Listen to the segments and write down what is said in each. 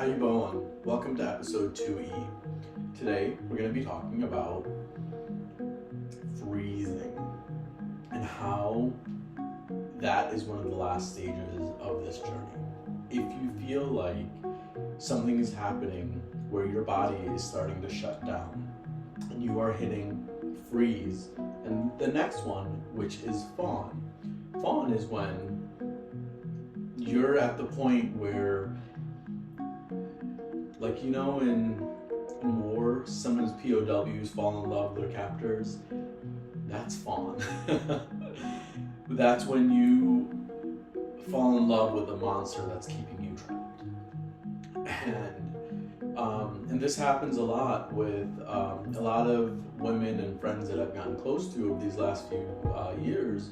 How you going? Welcome to episode 2E. Today we're going to be talking about freezing and how that is one of the last stages of this journey. If you feel like something is happening where your body is starting to shut down and you are hitting freeze, and the next one, which is fawn. Fawn is when you're at the point where, like, you know, in war, sometimes POWs fall in love with their captors. That's fawn. That's when you fall in love with a monster that's keeping you trapped. And this happens a lot with a lot of women and friends that I've gotten close to over these last few years.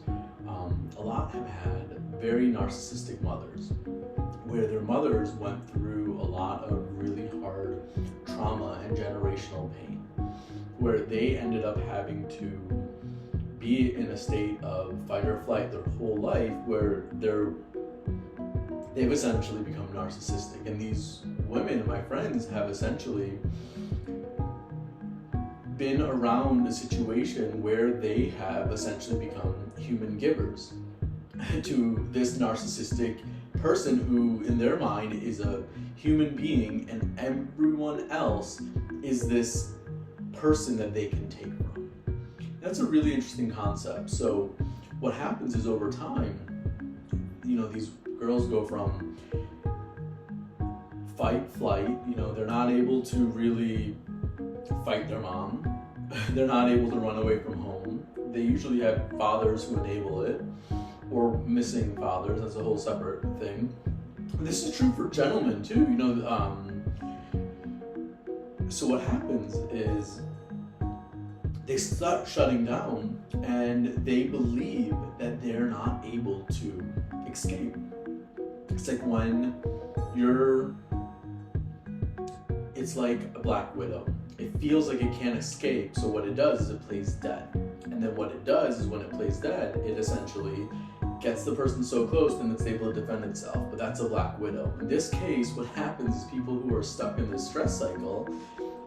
A lot have had very narcissistic mothers, where their mothers went through a lot of really hard trauma and generational pain, where they ended up having to be in a state of fight or flight their whole life, where they've essentially become narcissistic. And these women, my friends, have essentially been around a situation where they have essentially become human givers to this narcissistic person who, in their mind, is a human being, and everyone else is this person that they can take from. That's a really interesting concept. So what happens is, over time, these girls go from fight, flight, they're not able to really fight their mom. They're not able to run away from home. They usually have fathers who enable it, or missing fathers. That's a whole separate thing. This is true for gentlemen too, so what happens is they start shutting down, and they believe that they're not able to escape. It's like when it's like a black widow. It feels like it can't escape, so what it does is it plays dead. And then what it does is, when it plays dead, it essentially gets the person so close then it's able to defend itself. But that's a black widow. In this case, what happens is people who are stuck in this stress cycle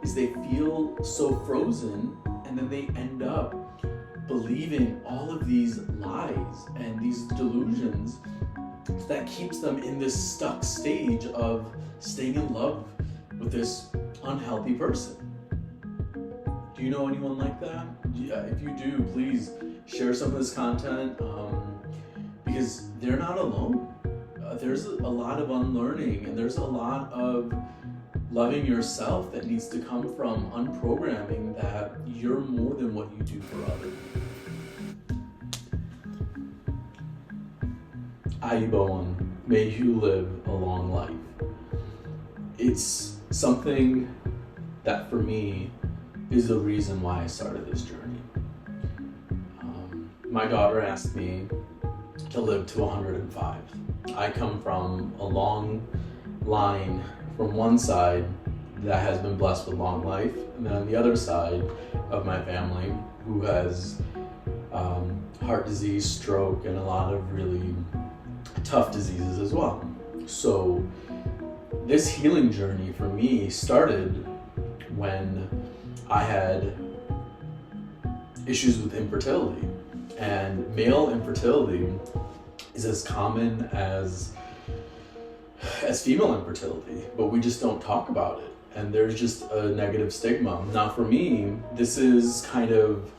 is they feel so frozen, and then they end up believing all of these lies and these delusions that keeps them in this stuck stage of staying in love with this unhealthy person. Do you know anyone like that? If you do, please share some of this content, because they're not alone. There's a lot of unlearning, and there's a lot of loving yourself that needs to come from unprogramming that you're more than what you do for others. Ayubon, may you live a long life. It's something that, for me, is the reason why I started this journey. My daughter asked me to live to 105. I come from a long line from one side that has been blessed with long life, and then on the other side of my family, who has heart disease, stroke, and a lot of really tough diseases as well. So this healing journey for me started when I had issues with infertility. And male infertility is as common as female infertility, but we just don't talk about it. And there's just a negative stigma. Now for me, this is kind of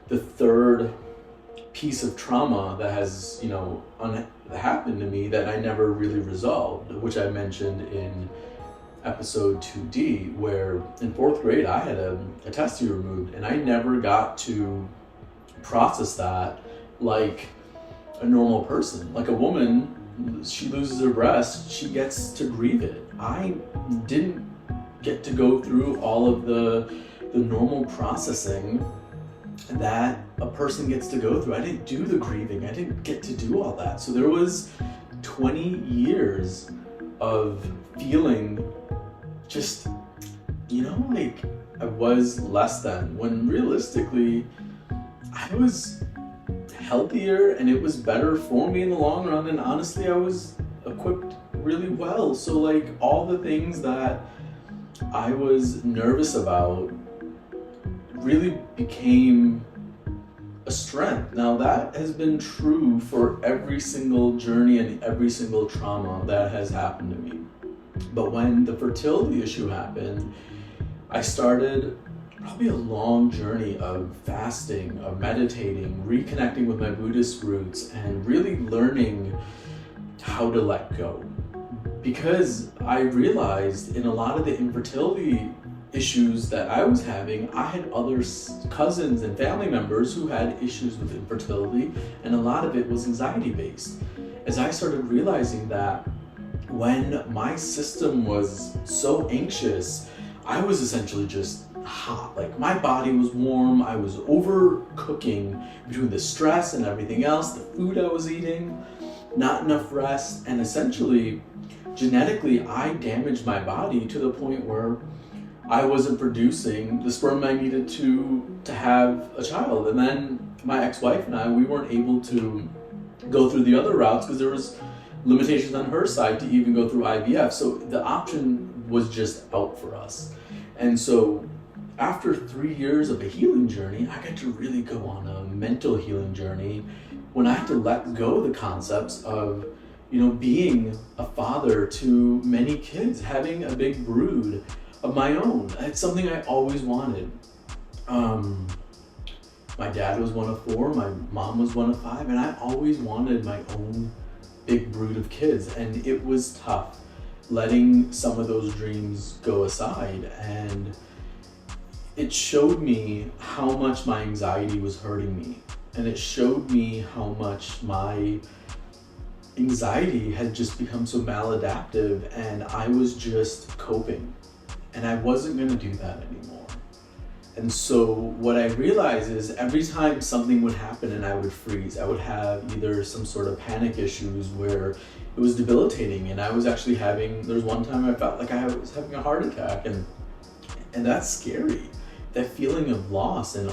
the third piece of trauma that has, happened to me that I never really resolved, which I mentioned in episode 2D, where in 4th grade I had a testy removed, and I never got to process that like a normal person. Like a woman, she loses her breast, she gets to grieve it. I didn't get to go through all of the normal processing that a person gets to go through. I didn't do the grieving. I didn't get to do all that. So there was 20 years of feeling just, like I was less than, when realistically I was healthier and it was better for me in the long run. And honestly, I was equipped really well. So like all the things that I was nervous about really became a strength. Now that has been true for every single journey and every single trauma that has happened to me. But when the fertility issue happened, I started probably a long journey of fasting, of meditating, reconnecting with my Buddhist roots, and really learning how to let go. Because I realized in a lot of the infertility issues that I was having, I had other cousins and family members who had issues with infertility, and a lot of it was anxiety based. As I started realizing that when my system was so anxious, I was essentially just hot. Like my body was warm, I was overcooking between the stress and everything else, the food I was eating, not enough rest, and essentially genetically I damaged my body to the point where I wasn't producing the sperm I needed to have a child. And then my ex-wife and I, we weren't able to go through the other routes because there was limitations on her side to even go through IVF. So the option was just out for us. And so after 3 years of a healing journey, I got to really go on a mental healing journey when I had to let go of the concepts of, being a father to many kids, having a big brood of my own. It's something I always wanted. My dad was one of 4, my mom was one of 5, and I always wanted my own big brood of kids. And it was tough letting some of those dreams go aside. And it showed me how much my anxiety was hurting me. And it showed me how much my anxiety had just become so maladaptive, and I was just coping. And I wasn't going to do that anymore. And so what I realized is every time something would happen and I would freeze, I would have either some sort of panic issues where it was debilitating, and I was actually there was one time I felt like I was having a heart attack, and that's scary. That feeling of loss and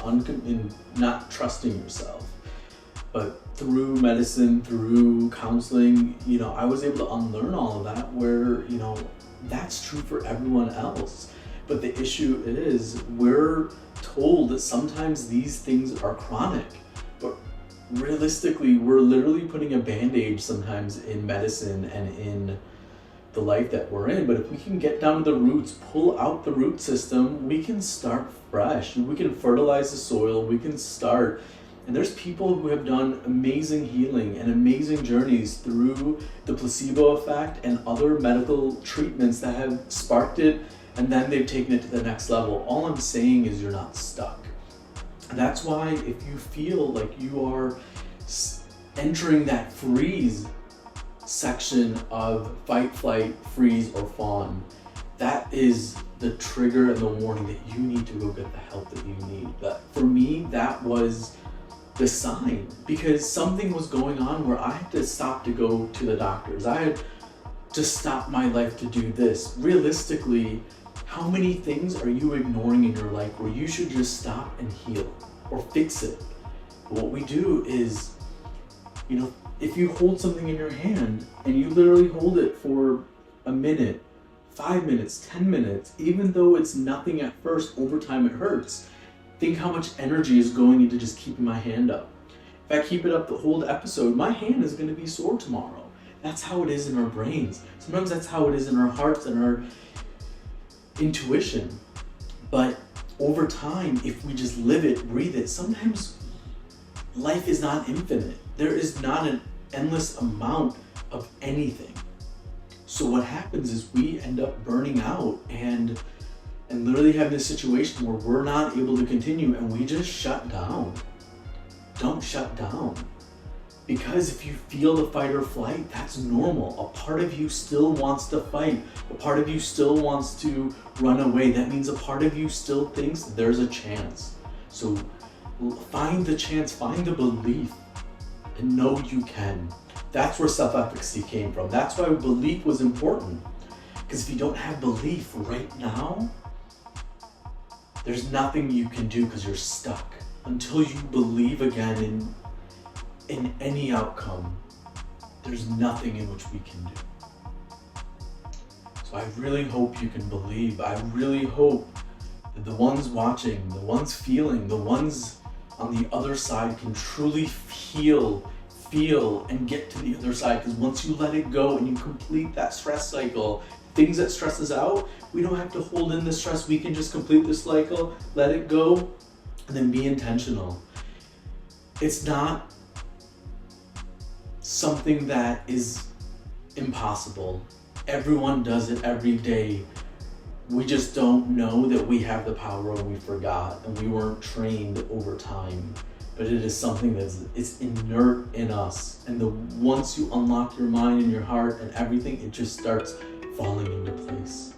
not trusting yourself. But through medicine, through counseling, I was able to unlearn all of that where, that's true for everyone else. But the issue is we're told that sometimes these things are chronic, but realistically, we're literally putting a band-aid sometimes in medicine and in the life that we're in. But if we can get down to the roots, pull out the root system, we can start fresh. We can fertilize the soil, we can start. And there's people who have done amazing healing and amazing journeys through the placebo effect and other medical treatments that have sparked it, and then they've taken it to the next level. All I'm saying is you're not stuck. And that's why if you feel like you are entering that freeze section of fight, flight, freeze, or fawn, that is the trigger and the warning that you need to go get the help that you need. But for me, that was the sign, because something was going on where I had to stop to go to the doctors. I had to stop my life to do this. Realistically, how many things are you ignoring in your life where you should just stop and heal or fix it? What we do is, if you hold something in your hand and you literally hold it for a minute, 5 minutes, 10 minutes, even though it's nothing at first, over time it hurts. Think how much energy is going into just keeping my hand up. If I keep it up the whole episode, my hand is going to be sore tomorrow. That's how it is in our brains. Sometimes that's how it is in our hearts and our intuition. But over time, if we just live it, breathe it, sometimes life is not infinite. There is not an endless amount of anything. So what happens is we end up burning out and literally having a situation where we're not able to continue, and we just shut down. Don't shut down. Because if you feel the fight or flight, that's normal. A part of you still wants to fight. A part of you still wants to run away. That means a part of you still thinks there's a chance. So find the chance, find the belief, and know you can. That's where self-efficacy came from. That's why belief was important. Because if you don't have belief right now, there's nothing you can do because you're stuck. Until you believe again in any outcome, there's nothing in which we can do. So I really hope you can believe. I really hope that the ones watching, the ones feeling, the ones on the other side can truly feel and get to the other side. Because once you let it go and you complete that stress cycle, things that stress us out, we don't have to hold in the stress. We can just complete this cycle, let it go, and then be intentional. It's not something that is impossible. Everyone does it every day. We just don't know that we have the power, and we forgot, and we weren't trained over time. But it is something it's inert in us. And once you unlock your mind and your heart and everything, it just starts falling into place.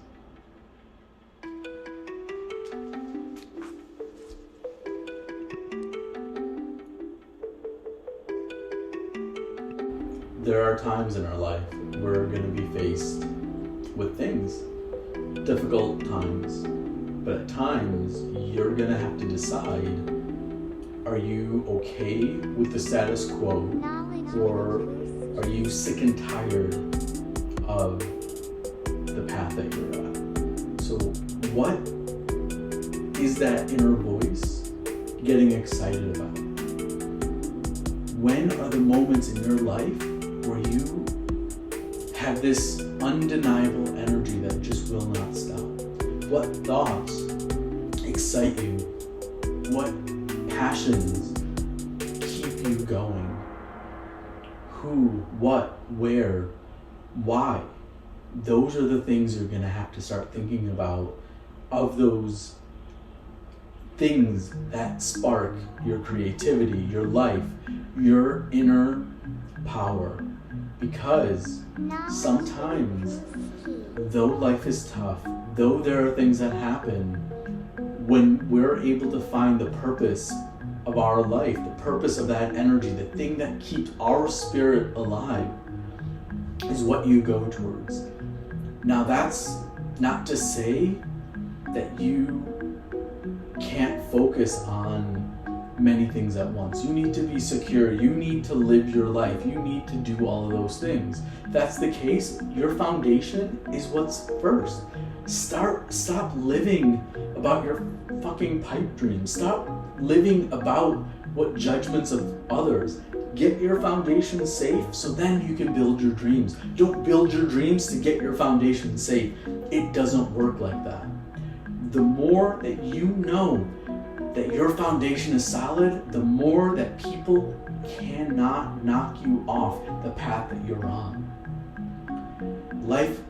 There are times in our life we're going to be faced with things, difficult times, but at times you're going to have to decide, are you okay with the status quo, or are you sick and tired of the path that you're at? So what is that inner voice getting excited about? When are the moments in your life where you have this undeniable energy that just will not stop? What thoughts excite you? What passions keep you going? Who, what, where, why? Those are the things you're going to have to start thinking about, of those things that spark your creativity, your life, your inner power. Because sometimes, though life is tough, though there are things that happen, when we're able to find the purpose of our life, the purpose of that energy, the thing that keeps our spirit alive, is what you go towards. Now, that's not to say that you can't focus on many things at once. You need to be secure. You need to live your life. You need to do all of those things. If that's the case, your foundation is what's first. Stop living about your fucking pipe dreams. Stop living about what judgments of others. Get your foundation safe so then you can build your dreams. Don't build your dreams to get your foundation safe. It doesn't work like that. The more that you know that your foundation is solid, the more that people cannot knock you off the path that you're on. Life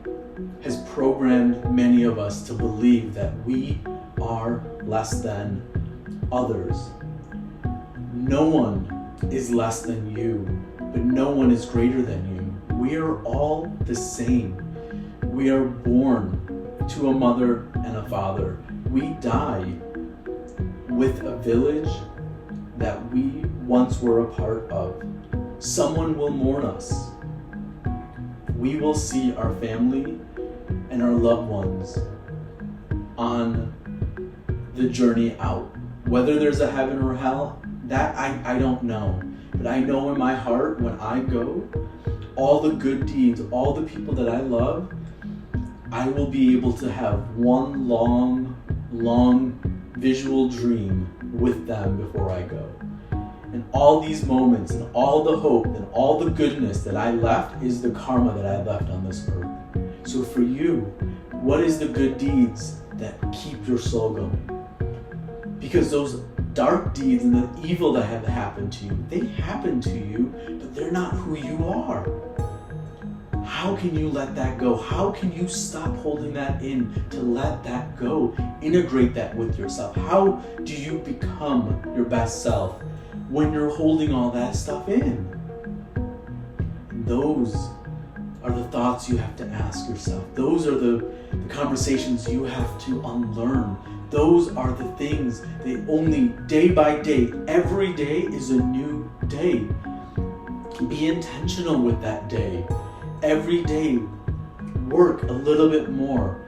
has programmed many of us to believe that we are less than others. No one is less than you, but no one is greater than you. We are all the same. We are born to a mother and a father. We die with a village that we once were a part of. Someone will mourn us. We will see our family and our loved ones on the journey out. Whether there's a heaven or hell, that I don't know. But I know in my heart, when I go, all the good deeds, all the people that I love, I will be able to have one long visual dream with them before I go. And all these moments and all the hope and all the goodness that I left is the karma that I left on this earth. So for you, what is the good deeds that keep your soul going? Because those dark deeds and the evil that have happened to you, they happen to you, but they're not who you are. How can you let that go? How can you stop holding that in to let that go? Integrate that with yourself. How do you become your best self when you're holding all that stuff in? Those are the thoughts you have to ask yourself. Those are the conversations you have to unlearn. Those are the things that only day by day, every day is a new day. Be intentional with that day. Every day, work a little bit more.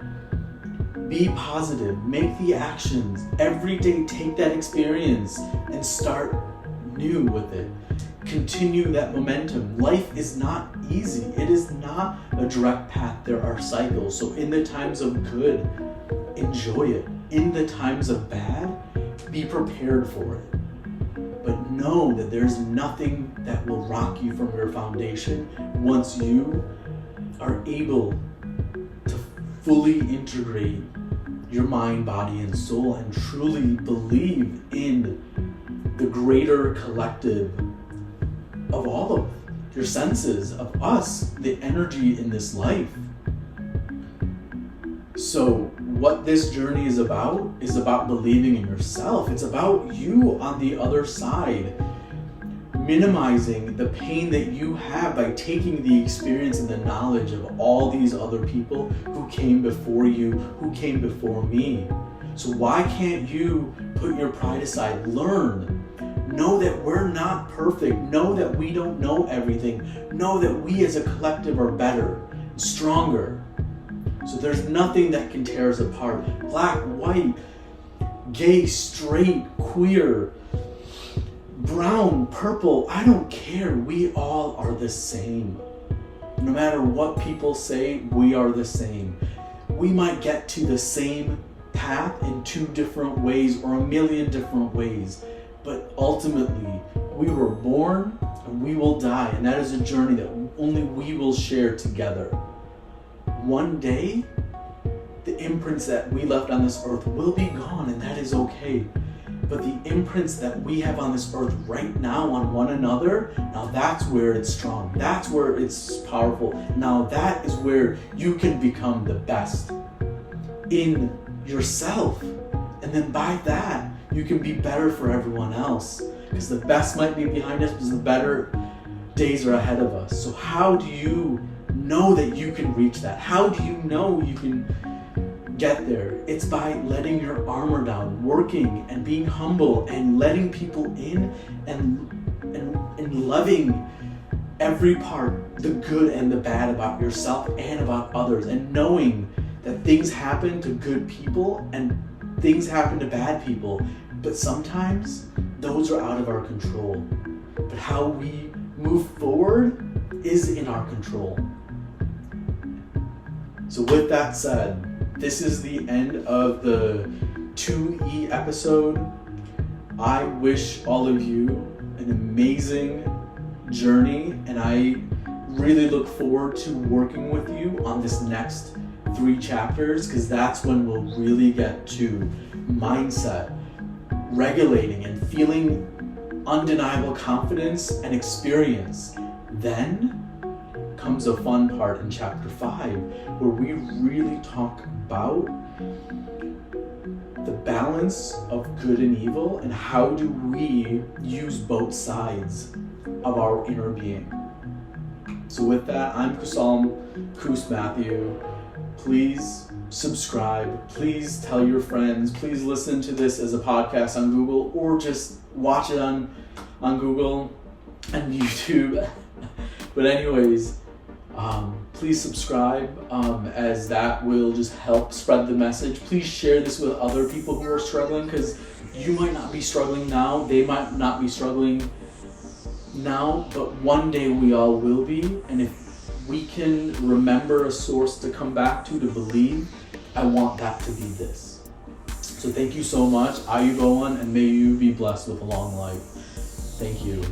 Be positive. Make the actions. Every day, take that experience and start new with it. continue that momentum. Life is not easy. It is not a direct path. There are cycles. So in the times of good, enjoy it. In the times of bad, be prepared for it. But know that there's nothing that will rock you from your foundation once you are able to fully integrate your mind, body, and soul and truly believe in the greater collective of all of your senses, of us, the energy in this life. So what this journey is about believing in yourself. It's about you on the other side, minimizing the pain that you have by taking the experience and the knowledge of all these other people who came before you, who came before me. So why can't you put your pride aside? Learn. Know that we're not perfect. Know that we don't know everything. Know that we as a collective are better, stronger. So there's nothing that can tear us apart. Black, white, gay, straight, queer, brown, purple, I don't care. We all are the same. No matter what people say, we are the same. We might get to the same path in 2 different ways or 1,000,000 different ways. But ultimately, we were born and we will die. And that is a journey that only we will share together. One day, the imprints that we left on this earth will be gone, and that is okay. But the imprints that we have on this earth right now on one another, now that's where it's strong. That's where it's powerful. Now that is where you can become the best in yourself. And then by that, you can be better for everyone else. Because the best might be behind us, because the better days are ahead of us. So how do you know that you can reach that? How do you know you can get there? It's by letting your armor down, working and being humble and letting people in and loving every part, the good and the bad about yourself and about others, and knowing that things happen to good people and things happen to bad people, but sometimes those are out of our control. But how we move forward is in our control. So with that said, this is the end of the 2E episode. I wish all of you an amazing journey, and I really look forward to working with you on this next 3 chapters, because that's when we'll really get to mindset, regulating and feeling undeniable confidence and experience. Then comes a fun part in chapter 5 where we really talk about the balance of good and evil and how do we use both sides of our inner being. So with that, I'm Kusal, Koos Matthew. Please subscribe. Please tell your friends. Please listen to this as a podcast on Google, or just watch it on Google and YouTube. But anyways, please subscribe, as that will just help spread the message. Please share this with other people who are struggling, because you might not be struggling now. They might not be struggling now, but one day we all will be. And if we can remember a source to come back to believe, I want that to be this. So thank you so much. Ayubowan, and may you be blessed with a long life. Thank you.